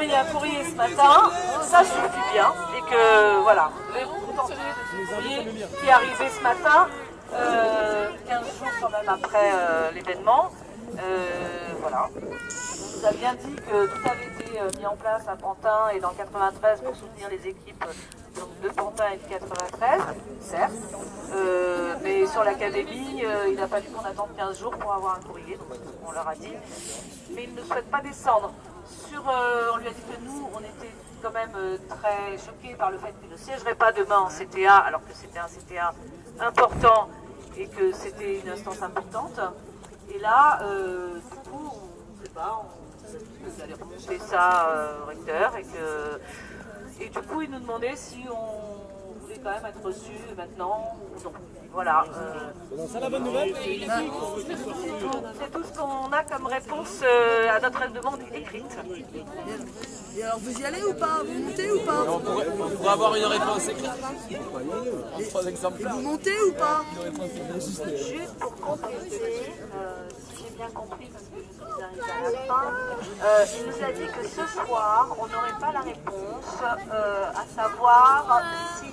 envoyé un courrier ce matin, ça suffit bien, et que voilà, vous pouvez vous contenter de ce courrier qui est arrivé ce matin, 15 jours quand même après l'événement. Voilà. On nous a bien dit que tout avait été mis en place à Pantin et dans le 93 pour soutenir les équipes de Pantin et de 93, certes. Mais sur l'académie, il n'a pas fallu qu'on attende 15 jours pour avoir un courrier, donc on leur a dit. Mais ils ne souhaitent pas descendre. On lui a dit que nous, on était quand même très choqués par le fait qu'il ne siégerait pas demain en CTA, alors que c'était un CTA important et que c'était une instance importante. Et là, du coup, on ne sait pas, on allait remonter ça au recteur et du coup, il nous demandait si on voulait quand même être reçu maintenant ou non. Voilà. C'est la bonne nouvelle. C'est tout ce qu'on a comme réponse à notre demande écrite. Et alors vous y allez ou pas? Vous montez ou pas? On pourrait avoir une réponse écrite. En 3 Et exemplaires. vous montez ou pas? Juste pour compléter, si j'ai bien compris, parce que je suis arrivée à la fin, il nous a dit que ce soir, on n'aurait pas la réponse, à savoir si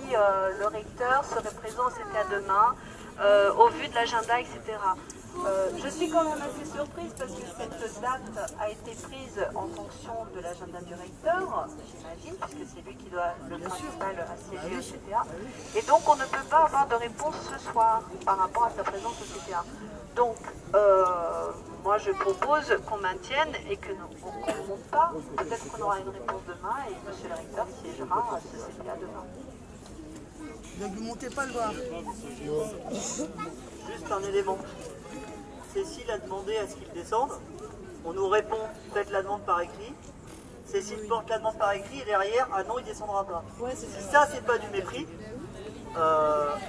le recteur serait présent au CTA demain, au vu de l'agenda, etc. Je suis quand même assez surprise parce que cette date a été prise en fonction de l'agenda du recteur, j'imagine, puisque c'est lui qui doit le principal assiéger au CTA. Et donc on ne peut pas avoir de réponse ce soir par rapport à sa présence au CTA. Donc moi je propose qu'on maintienne et que qu'on ne monte pas. Peut-être qu'on aura une réponse demain et monsieur le recteur siégera à ce CTA demain. Donc vous montez pas le voir. Juste un élément. Cécile a demandé à ce qu'il descende. On nous répond, faites la demande par écrit. Cécile porte la demande par écrit et derrière, ah non, il descendra pas. Si ça, c'est pas du mépris,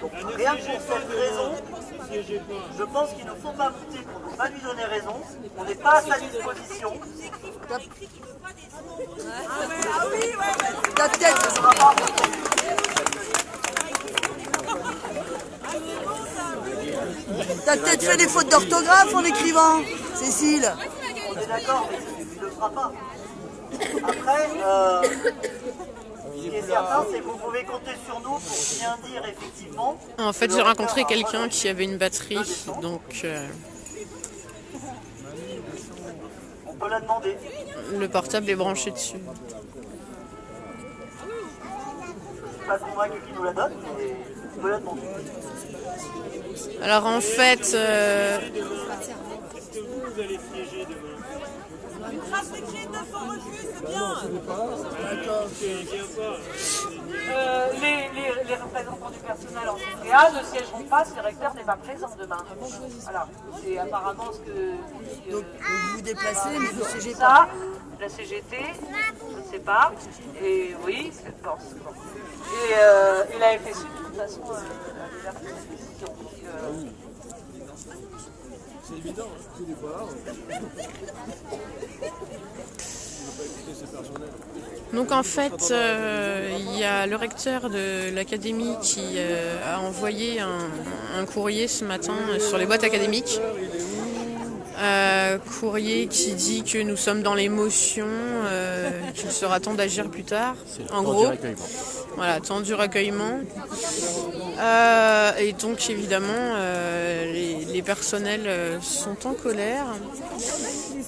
donc rien que pour cette raison, je pense qu'il ne faut pas voter pour ne pas lui donner raison. On n'est pas à sa disposition. Ta tête. T'as peut-être fait des fautes d'orthographe en écrivant, Cécile. On est d'accord, mais il ne le fera pas. Après, ce qui est certain, c'est que vous pouvez compter sur nous pour bien dire effectivement. En fait, j'ai rencontré quelqu'un qui avait une batterie, donc on peut la demander. le portable est branché dessus. Je suis pas convaincu qu'il nous la donne, mais on peut la demander. Alors en fait, Est-ce que vous allez siéger demain? Une trace écrite de son refus, c'est bien. Les représentants du personnel en CTA ne siégeront pas si le recteur n'est pas présent demain. Voilà, c'est apparemment ce que dit Donc vous vous déplacez, mais vous siégez pas. ça, la CGT, je ne sais pas, et oui, c'est pense. Bon. Et la FSU, de toute façon, a déjà pris cette décision. C'est évident. donc en fait, il y a le recteur de l'académie qui a envoyé un courrier ce matin sur les boîtes académiques. Courrier qui dit que nous sommes dans l'émotion, qu'il sera temps d'agir plus tard. En gros, voilà, temps du recueillement. Et donc évidemment, les personnels sont en colère.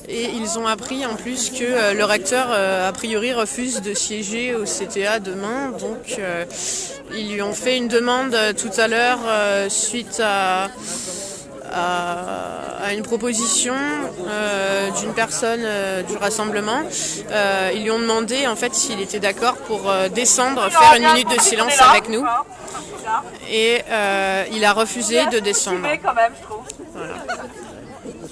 Et ils ont appris en plus que le recteur, a priori, refuse de siéger au CTA demain. Donc ils lui ont fait une demande tout à l'heure suite à une proposition d'une personne du rassemblement. Ils lui ont demandé en fait s'il était d'accord pour descendre, faire une minute de silence avec nous. Et il a refusé de descendre. Quand même, je trouve. Voilà.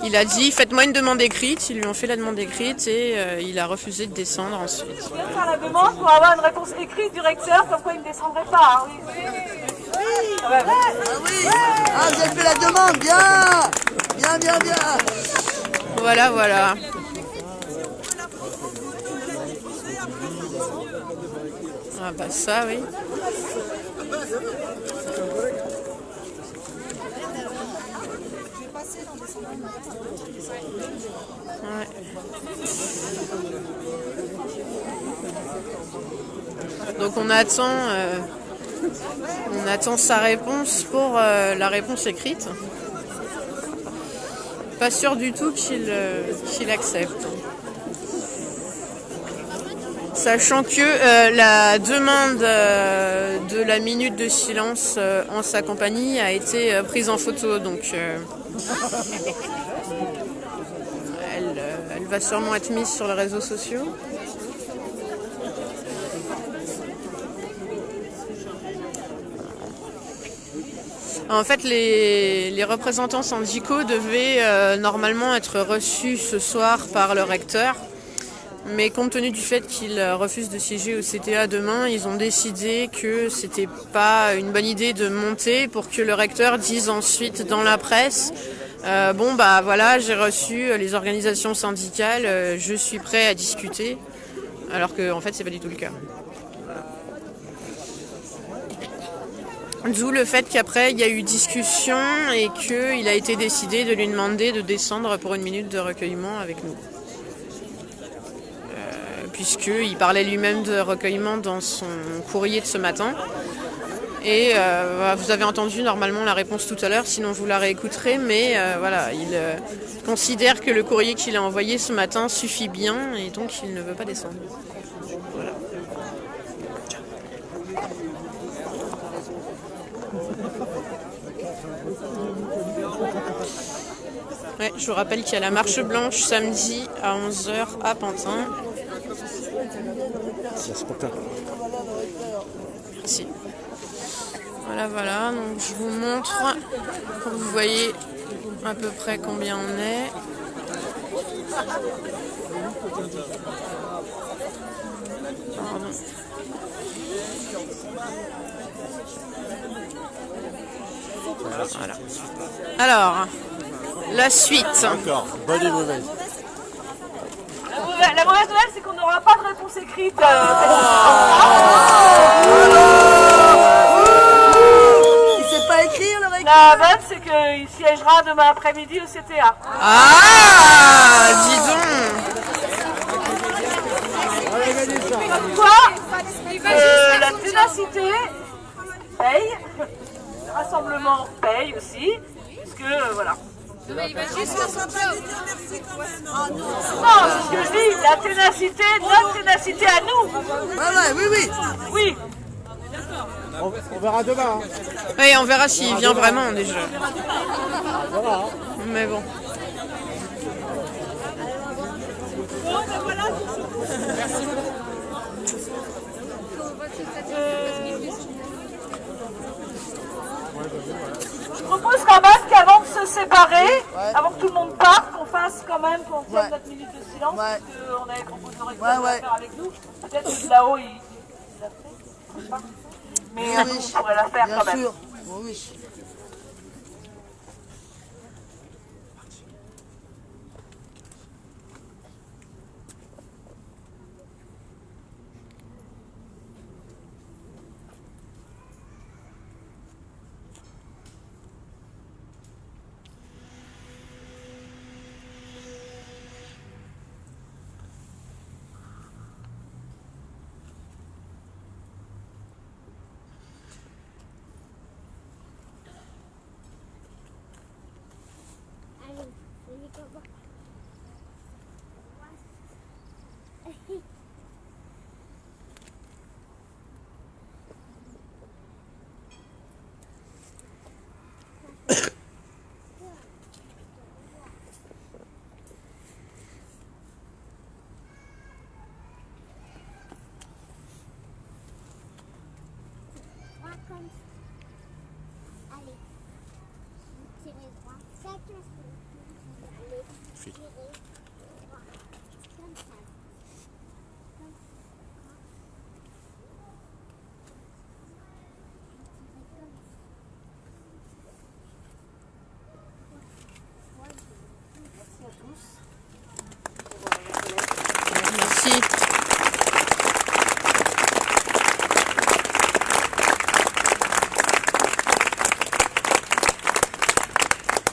Il a dit faites-moi une demande écrite, ils lui ont fait la demande écrite et il a refusé de descendre ensuite. Je viens de faire la demande pour avoir une réponse écrite du recteur comme quoi il ne descendrait pas. Hein, oui. Ah ouais. Ah oui. Ah vous avez fait la demande, bien. Bien. Voilà, voilà. Ah bah ça oui. Ouais. Donc on attend sa réponse pour la réponse écrite. Pas sûr du tout qu'il accepte. Sachant que la demande de la minute de silence en sa compagnie a été prise en photo, donc elle va sûrement être mise sur les réseaux sociaux. En fait, les représentants syndicaux devaient normalement être reçus ce soir par le recteur. Mais compte tenu du fait qu'ils refusent de siéger au CTA demain, ils ont décidé que c'était pas une bonne idée de monter pour que le recteur dise ensuite dans la presse bon bah voilà, j'ai reçu les organisations syndicales, je suis prêt à discuter, alors que en fait c'est pas du tout le cas. D'où le fait qu'après il y a eu discussion et qu'il a été décidé de lui demander de descendre pour une minute de recueillement avec nous. Puisqu'il parlait lui-même de recueillement dans son courrier de ce matin. Et vous avez entendu normalement la réponse tout à l'heure, sinon vous la réécouterez, mais voilà, il considère que le courrier qu'il a envoyé ce matin suffit bien et donc il ne veut pas descendre. Voilà. Ouais, je vous rappelle qu'il y a la marche blanche samedi à 11h à Pantin. Merci. Voilà, donc je vous montre, vous voyez à peu près combien on est. Pardon. Voilà. Alors, la suite. Encore, bonne et mauvaise. La mauvaise nouvelle, c'est qu'on n'aura pas de réponse écrite. Il sait pas écrire le recteur. La bonne, c'est qu'il siégera demain après-midi au CTA. Ah, dis donc. Comme quoi, la ténacité paye, le rassemblement paye aussi, puisque voilà. Mais il va juste faire son job. Merci quand même. Non, c'est ce que je dis, la ténacité, notre ténacité à nous. Oui. On verra demain. Hein. Oui, on verra s'il vient vraiment déjà. Mais bon. Je propose quand même qu'avant de se séparer, avant que tout le monde parte, qu'on fasse quand même, qu'on tienne notre minute de silence, parce qu'on avait proposé de recteur de la faire avec nous. Peut-être que là-haut, il l'a fait, je sais pas. Mais on pourrait la faire quand même. Bien sûr. Oui. Allez, tirez droit, chacun son. Allez, tirez droit, comme ça. Merci à tous. Merci.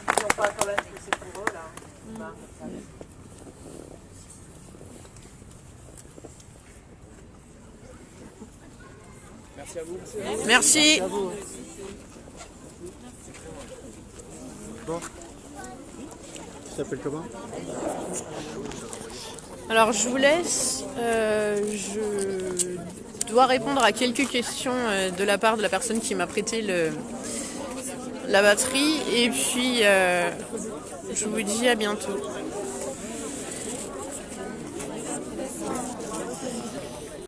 N'oublions pas quand même que c'est pour eux là. Merci. Bon. Tu t'appelles comment? Alors je vous laisse. Je dois répondre à quelques questions de la part de la personne qui m'a prêté la batterie. Et puis je vous dis à bientôt.